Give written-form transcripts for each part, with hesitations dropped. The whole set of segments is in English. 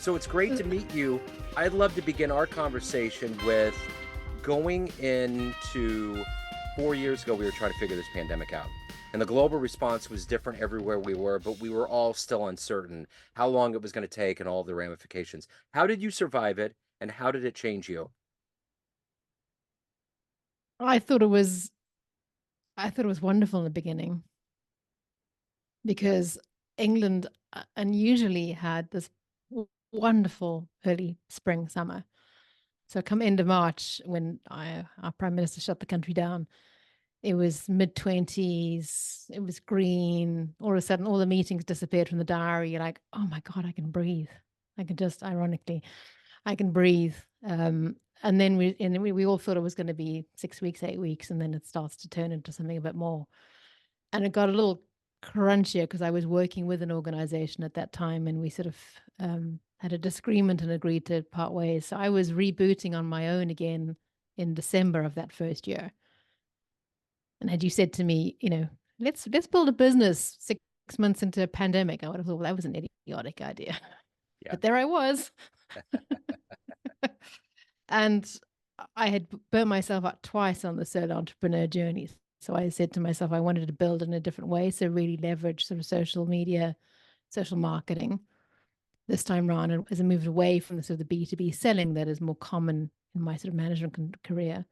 So it's great to meet you. I'd love to begin our conversation with going into 4 years ago, we were trying to figure this pandemic out. And the global response was different everywhere we were, but we were all still uncertain how long it was going to take and all the ramifications. How did you survive it, and how did it change you? I thought it was I thought it was wonderful in the beginning Yeah. because England unusually had this wonderful early spring summer. So come end of March, when our prime minister shut the country down, it was mid-20s. It was green. All of a sudden, all the meetings disappeared from the diary. You're like, oh my God, I can breathe. I can just, ironically, I can breathe. And then we all thought it was going to be 6 weeks, 8 weeks, and then it starts to turn into something a bit more. And it got a little crunchier because I was working with an organization at that time, and we sort of had a disagreement and agreed to part ways. So I was rebooting on my own again in December of that first year. And had you said to me, let's build a business 6 months into a pandemic, I would have thought, well, that was an idiotic idea. Yeah. But there I was. And I had burnt myself out twice on the solo entrepreneur journey. So I said to myself, I wanted to build in a different way. So really leverage sort of social media, social marketing this time around. And as I moved away from the sort of the B2B selling that is more common in my sort of management career.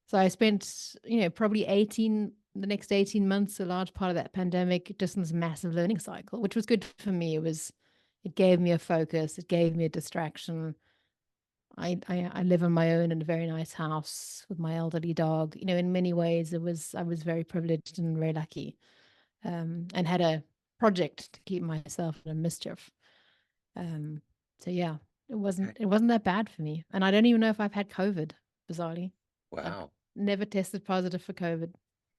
So I spent, probably the next 18 months, a large part of that pandemic, just in this massive learning cycle, which was good for me. It gave me a focus. It gave me a distraction. I live on my own in a very nice house with my elderly dog. In many ways, I was very privileged and very lucky, and had a project to keep myself in mischief. So yeah, Okay. it wasn't that bad for me, and I don't even know if I've had COVID. Bizarrely, I've Wow. never tested positive for COVID.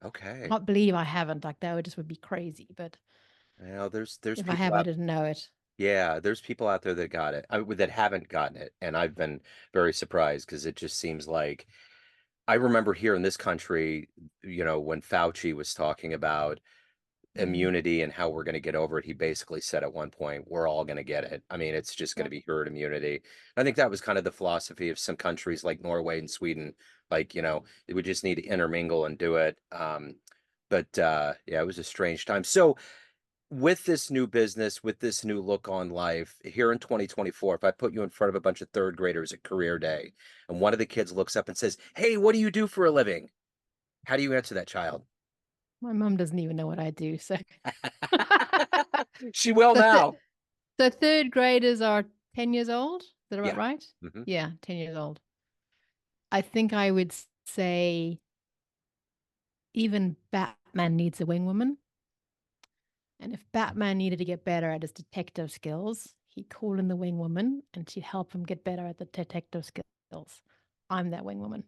Okay. Can't believe I haven't. Like that would be crazy. But Well, there's if I people have, I out. didn't know it. Yeah, there's people out there that got it, that haven't gotten it, and I've been very surprised because it just seems like I remember here in this country, when Fauci was talking about Mm. immunity and how we're going to get over it, he basically said at one point, we're all going to get it. I mean, it's just going to Yep. be herd immunity. I think that was kind of the philosophy of some countries like Norway and Sweden. Like, we just need to intermingle and do it. But yeah, it was a strange time. So, with this new business, with this new look on life here in 2024, if I put you in front of a bunch of third graders at career day and one of the kids looks up and says, "Hey, what do you do for a living?" How do you answer that child? My mum doesn't even know what I do. So, She will so, th- now. so third graders are 10 years old. Is that about Yeah. right? Hmm. Yeah, 10 years old. I think I would say even Batman needs a wing woman. And if Batman needed to get better at his detective skills, he'd call in the wing woman and she'd help him get better at the detective skills. I'm that wing woman.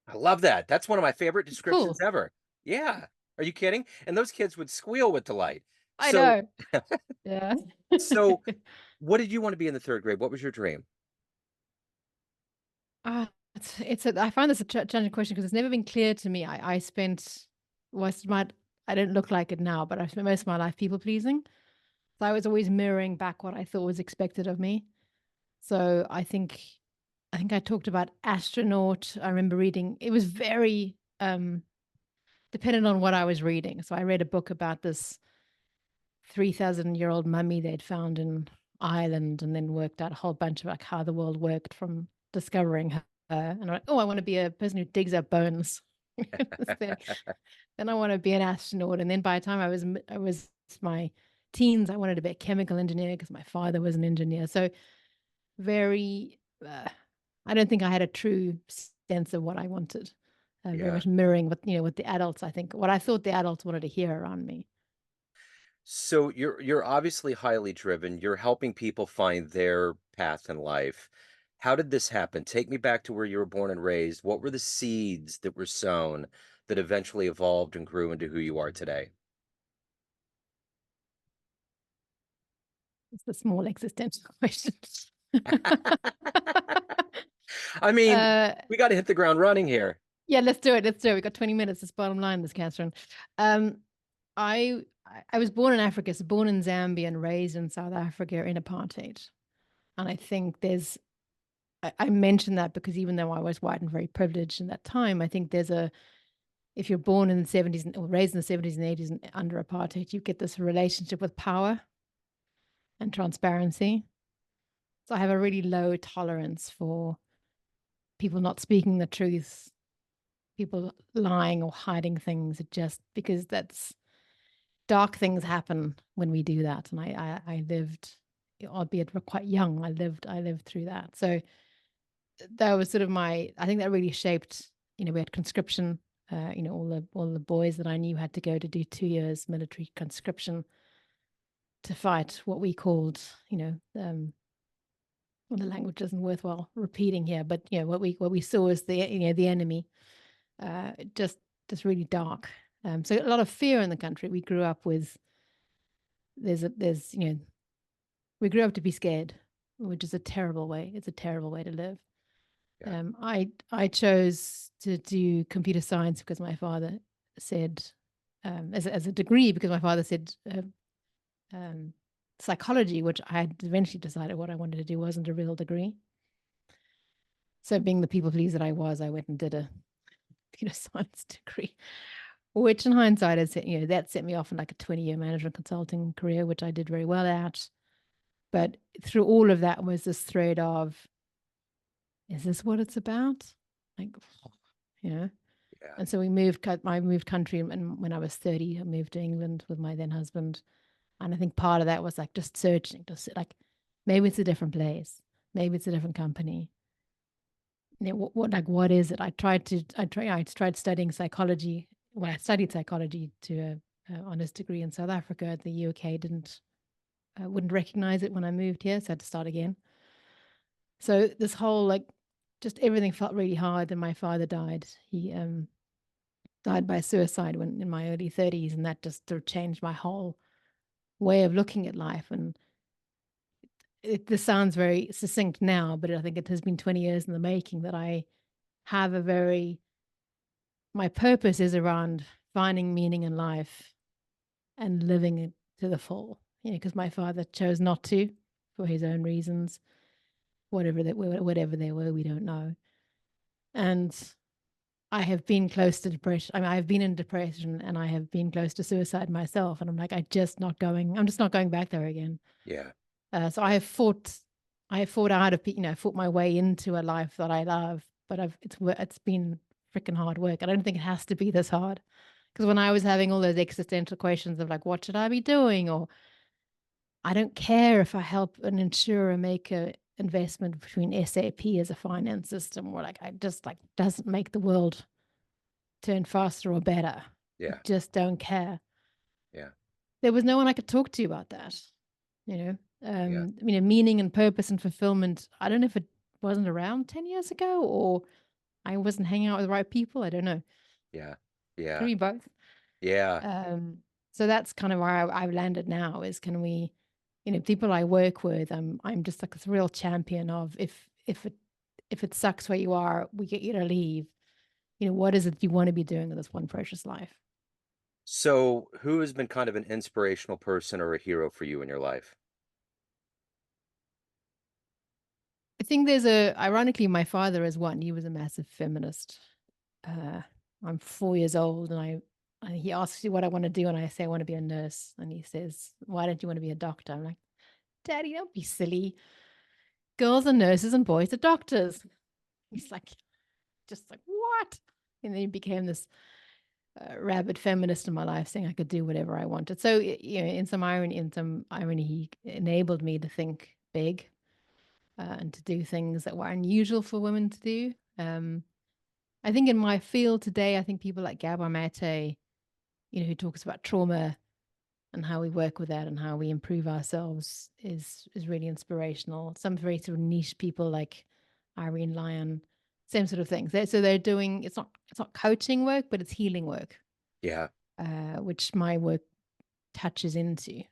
I love that. That's one of my favorite It's descriptions cool. ever. Yeah. Are you kidding? And those kids would squeal with delight. I So, know. Yeah. so what did you want to be in the third grade? What was your dream? I find this a challenging question because it's never been clear to me. I spent, was my, I don't look like it now, but I spent most of my life people pleasing. So I was always mirroring back what I thought was expected of me. So I think I talked about astronaut. I remember reading, it was very dependent on what I was reading. So I read a book about this 3,000-year-old mummy they'd found in Ireland, and then worked out a whole bunch of like how the world worked from discovering her. And I'm like, oh, I want to be a person who digs up bones. Then I want to be an astronaut. And then by the time I was my teens, I wanted to be a chemical engineer because my father was an engineer. So very, I don't think I had a true sense of what I wanted. Very Yeah. much mirroring what the adults, I think, what I thought the adults wanted to hear around me. So you're obviously highly driven. You're helping people find their path in life. How did this happen? Take me back to where you were born and raised. What were the seeds that were sown that eventually evolved and grew into who you are today? It's the small existential questions. I mean, uh, we got to hit the ground running here. yeah, let's do it. Let's do it. We've got 20 minutes. It's bottom line, this, Catherine. Um, I was born in Africa, so born in Zambia and raised in South Africa in apartheid. And I think I mentioned that because even though I was white and very privileged in that time, I think if you're born in the 70s or raised in the 70s and 80s and under apartheid, you get this relationship with power and transparency. So I have a really low tolerance for people not speaking the truth, people lying or hiding things, just because that's dark things happen when we do that. And I lived, albeit quite young, I lived through that. So that was sort of I think that really shaped, we had conscription, all the boys that I knew had to go to do 2 years military conscription to fight what we called, well, the language isn't worthwhile repeating here, but what we saw as the enemy, just really dark. So a lot of fear in the country. We grew up with there's we grew up to be scared, which is a terrible way. It's a terrible way to live. Yeah. I chose to do computer science because my father said, as a degree, because my father said psychology, which I had eventually decided what I wanted to do wasn't a real degree. So being the people pleaser that I was, I went and did a computer science degree, which in hindsight, that set me off in like a 20-year management consulting career, which I did very well at. But through all of that was this thread of, is this what it's about? Like, you know. Yeah. And so I moved country, and when I was 30, I moved to England with my then husband. And I think part of that was like just searching, just like maybe it's a different place, maybe it's a different company. What is it? I tried studying psychology. Well, I studied psychology to a honors degree in South Africa. The UK wouldn't recognize it when I moved here, so I had to start again. So this whole just everything felt really hard. And my father died. He died by suicide when in my early 30s, and that just sort of changed my whole way of looking at life. And this sounds very succinct now, but I think it has been 20 years in the making that I have my purpose is around finding meaning in life and living it to the full. Because my father chose not to for his own reasons, whatever they were, we don't know. And I have been close to depression. I mean, I've been in depression and I have been close to suicide myself. And I'm like, I'm just not going back there again. Yeah. So I have fought out of, fought my way into a life that I love, but it's been freaking hard work. I don't think it has to be this hard. Because when I was having all those existential questions of like, what should I be doing? Or I don't care if I help an insurer make a investment between SAP as a finance system, or like I just like doesn't make the world turn faster or better. I Yeah. just don't care. Yeah. There was no one I could talk to about that. You know, Yeah. meaning and purpose and fulfillment. I don't know if it wasn't around 10 years ago or I wasn't hanging out with the right people. I don't know. Yeah. Yeah. Could be both. Yeah. Um, so that's kind of where I've landed now is can we, people I work with, I'm just like this real champion of if it sucks where you are, we get you to leave. What is it you want to be doing with this one precious life? So, who has been kind of an inspirational person or a hero for you in your life? I think ironically, my father is one. He was a massive feminist. Uh, I'm 4 years old and he asks you what I want to do. And I say, I want to be a nurse. And he says, why don't you want to be a doctor? I'm like, Daddy, don't be silly. Girls are nurses and boys are doctors. He's like, just like, what? And then he became this rabid feminist in my life, saying I could do whatever I wanted. So, in some irony, he enabled me to think big and to do things that were unusual for women to do. I think in my field today, I think people like Gabor Mate, who talks about trauma and how we work with that and how we improve ourselves is really inspirational. Some very sort of niche people like Irene Lyon, same sort of things. So they're doing it's not coaching work, but it's healing work, Yeah. which my work touches into.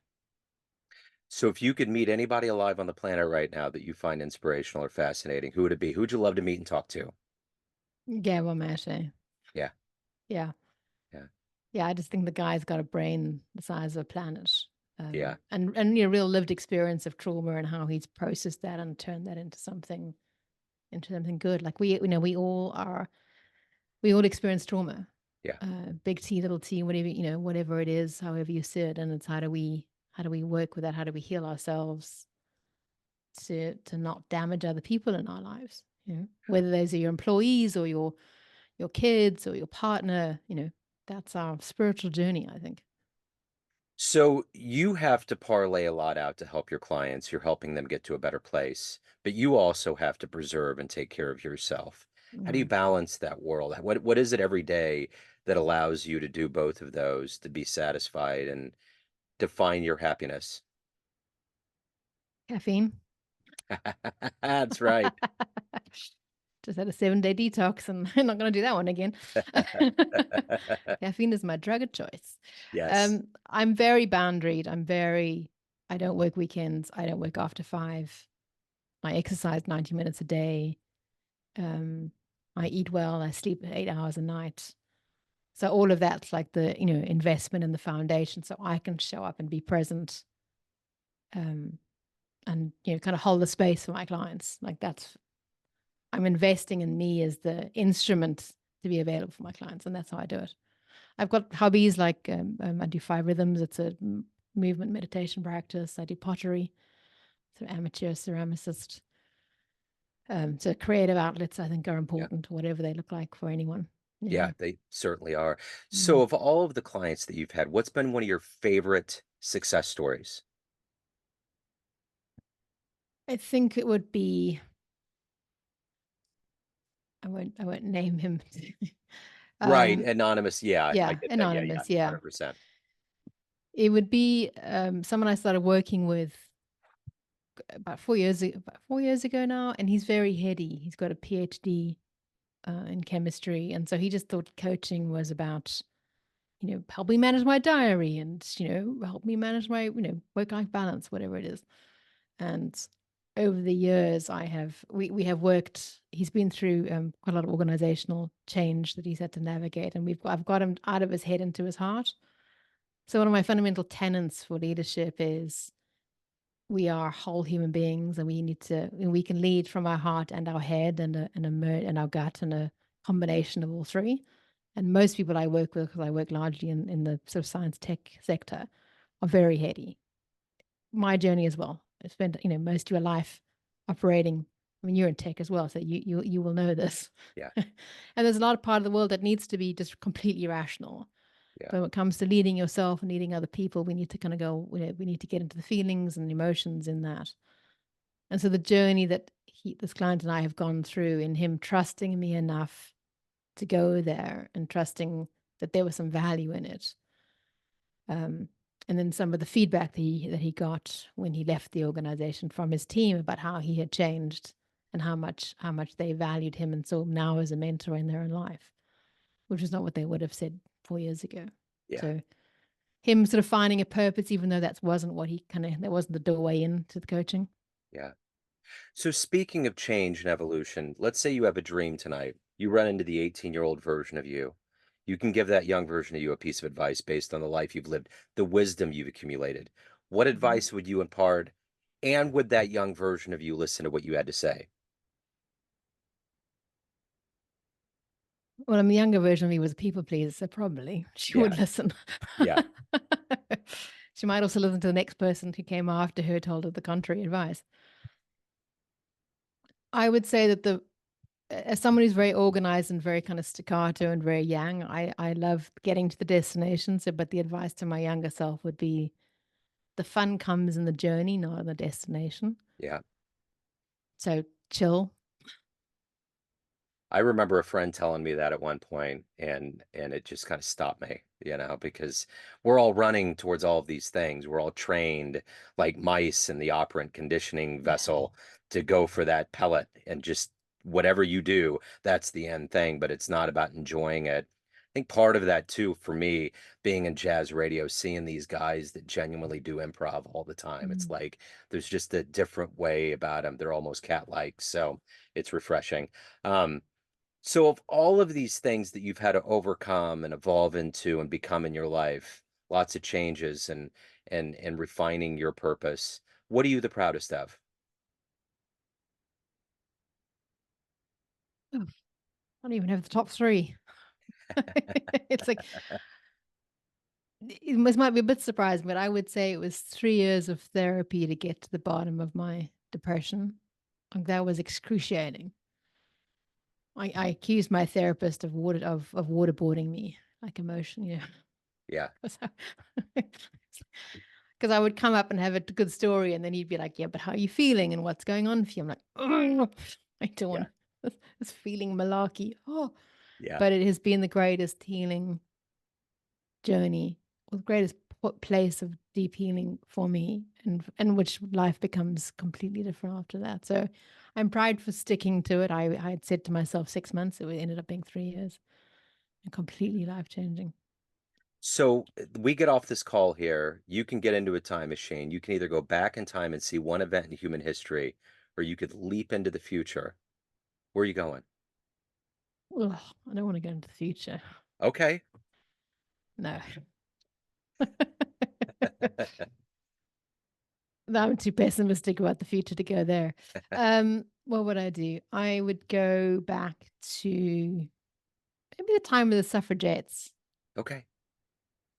So, if you could meet anybody alive on the planet right now that you find inspirational or fascinating, who would it be? Who'd you love to meet and talk to? Gabor Mate. Yeah. Yeah. Yeah. Yeah, I just think the guy's got a brain the size of a planet. Yeah. And real lived experience of trauma and how he's processed that and turned that into something good. Like we all experience trauma, Yeah. big T, little T, whatever whatever it is, however you see it, and it's how do we work with that? How do we heal ourselves to not damage other people in our lives? Whether those are your employees or your kids or your partner, that's our spiritual journey, I think. So you have to parlay a lot out to help your clients. You're helping them get to a better place, but you also have to preserve and take care of yourself. How do you Mm. balance that world? What is it every day that allows you to do both of those, to be satisfied and define your happiness? Caffeine. That's right. Just had a 7-day detox and I'm not going to do that one again. Caffeine is my drug of choice. Yes. I'm very boundaried. I don't work weekends. I don't work after 5. I exercise 90 minutes a day. Um, I eat well. I sleep 8 hours a night. So all of that's like the, investment in the foundation so I can show up and be present, um, and, kind of hold the space for my clients. Like I'm investing in me as the instrument to be available for my clients. And that's how I do it. I've got hobbies like I do 5 rhythms. It's a movement meditation practice. I do pottery, sort of amateur ceramicist. So creative outlets, I think, are Yeah. important, whatever they look like for anyone. Yeah, Yeah. they certainly are. So Mm. of all of the clients that you've had, what's been one of your favorite success stories? I think it would be, I won't name him. Right, um, anonymous. Yeah, I yeah, get that. Yeah, yeah, anonymous. Yeah. 100%. It would be someone I started working with about 4 years ago now, and he's very heady. He's got a PhD in chemistry, and so he just thought coaching was about, help me manage my diary and help me manage my work life balance, whatever it is. And over the years, we have worked. He's been through quite a lot of organizational change that he's had to navigate, and I've got him out of his head into his heart. So one of my fundamental tenets for leadership is we are whole human beings and we can lead from our heart and our head and our gut and a combination of all three. And most people I work with, because I work largely in the sort of science tech sector, are very heady. My journey as well. I spent most of your life operating. I mean, you're in tech as well, so you will know this. Yeah, And there's a lot of part of the world that needs to be just completely rational. yeah, But when it comes to leading yourself and leading other people, we need to kind of go, we need to get into the feelings and emotions in that. And so the journey that this client and I have gone through in him trusting me enough to go there and trusting that there was some value in it. Um, and then some of the feedback that he got when he left the organization from his team about how he had changed and how much they valued him and saw him now as a mentor in their own life, which is not what they would have said 4 years ago. yeah, So him sort of finding a purpose, even though that wasn't the doorway into the coaching. yeah. So speaking of change and evolution, let's say you have a dream tonight. You run into the 18-year-old version of you. You can give that young version of you a piece of advice based on the life you've lived, the wisdom you've accumulated. What Mhm. advice would you impart? And would that young version of you listen to what you had to say? Well, the younger version of me was a people pleaser, so probably she Yeah, would listen. yeah, She might also listen to the next person who came after her, told her the contrary advice. I would say that as someone who's very organized and very kind of staccato and very young, I love getting to the destination. So, but the advice to my younger self would be the fun comes in the journey, not in the destination. yeah. So chill. I remember a friend telling me that at one point, and it just kind of stopped me, because we're all running towards all of these things. We're all trained like mice in the operant conditioning Yeah. vessel to go for that pellet and just whatever you do, that's the end thing, but it's not about enjoying it. I think part of that too, for me, being in jazz radio, seeing these guys that genuinely do improv all the time. It's Mm. like there's just a different way about them. They're almost cat-like, so it's refreshing. Um, so of all of these things that you've had to overcome and evolve into and become in your life, lots of changes and refining your purpose. What are you the proudest of? Oh, I don't even have the top 3. It's like this might be a bit surprising, but I would say it was 3 years of therapy to get to the bottom of my depression. Like, that was excruciating. I accused my therapist of waterboarding me, like, emotionally, Yeah, 'cause I would come up and have a good story, and then he'd be like, "Yeah, but how are you feeling and what's going on for you?" I'm like, "Ugh, I don't yeah, want this feeling malarkey." Oh, yeah. but it has been the greatest healing journey, or the greatest place of deep healing for me, and which life becomes completely different after that. So I'm proud for sticking to it. I had said to myself 6 months, it ended up being 3 years, and completely life changing. So we get off this call here. You can get into a time machine. You can either go back in time and see one event in human history, or you could leap into the future. Where are you going? Ugh, I don't want to go into the future. Okay. No. No, I'm too pessimistic about the future to go there. What would I do? I would go back to maybe the time of the suffragettes. Okay.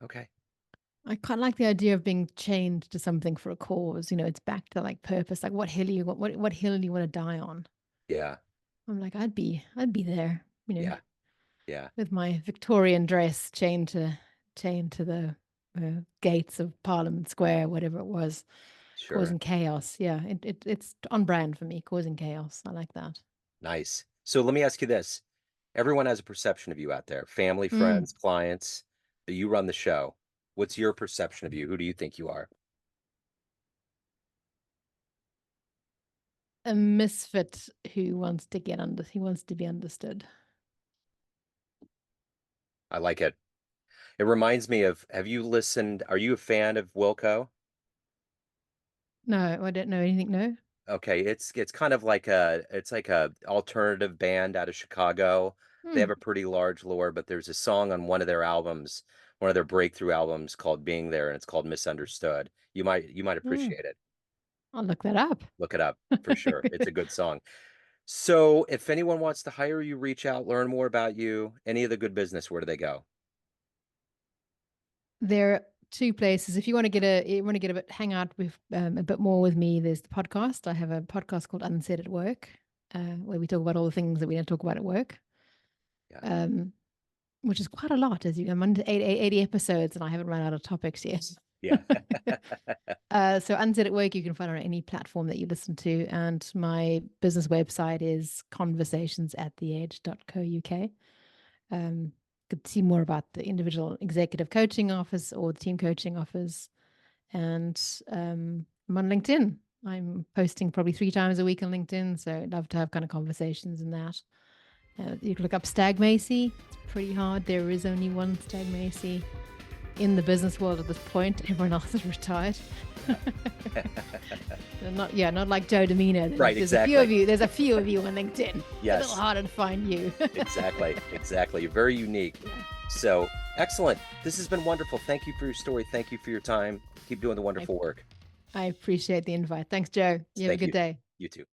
Okay. I quite like the idea of being chained to something for a cause. It's back to like purpose. Like, what hill do you want to die on? Yeah. I'm like, I'd be there, Yeah. Yeah. with my Victorian dress chained to the gates of Parliament Square, whatever it was, Sure. causing chaos. Yeah, it's on brand for me, causing chaos. I like that. Nice. So let me ask you this. Everyone has a perception of you out there, family, Mm, friends, clients, that you run the show. What's your perception of you? Who do you think you are? a misfit who wants to be understood. I like it. It reminds me of, have you listened? Are you a fan of Wilco? No, I don't know anything. No. Okay, it's kind of like a alternative band out of Chicago. They Hmm. have a pretty large lore, but there's a song on one of their albums, one of their breakthrough albums called Being There, and it's called Misunderstood. You might Hmm. appreciate it. I'll look that up. Look it up for sure. It's a good song. So if anyone wants to hire you, reach out, learn more about you, any of the good business, where do they go? There are 2 places. If you want to get a bit, hang out with a bit more with me. There's the podcast. I have a podcast called Unsaid at Work, where we talk about all the things that we don't talk about at work, Yeah. um, which is quite a lot. I'm under 80 episodes, and I haven't run out of topics yet. Yeah. So Unsaid at Work, you can find on any platform that you listen to, and my business website is conversationsattheedge.co.uk. Um, could see more about the individual executive coaching office or the team coaching office. And I'm on LinkedIn. I'm posting probably 3 times a week on LinkedIn. So I'd love to have kind of conversations in that. You can look up Stagg-Macey. It's pretty hard. There is only one Stagg-Macey in the business world at this point. Everyone else is retired. Not like Joe Dimino. Right, There's a few of exactly. you. There's a few of you on LinkedIn. It's a little Yes, harder to find you. exactly. Exactly. You're very unique. Yeah. So excellent. This has been wonderful. Thank you for your story. Thank you for your time. Keep doing the I, wonderful work. I appreciate the invite. Thanks, Joe. You have a Thank good you. day. You too.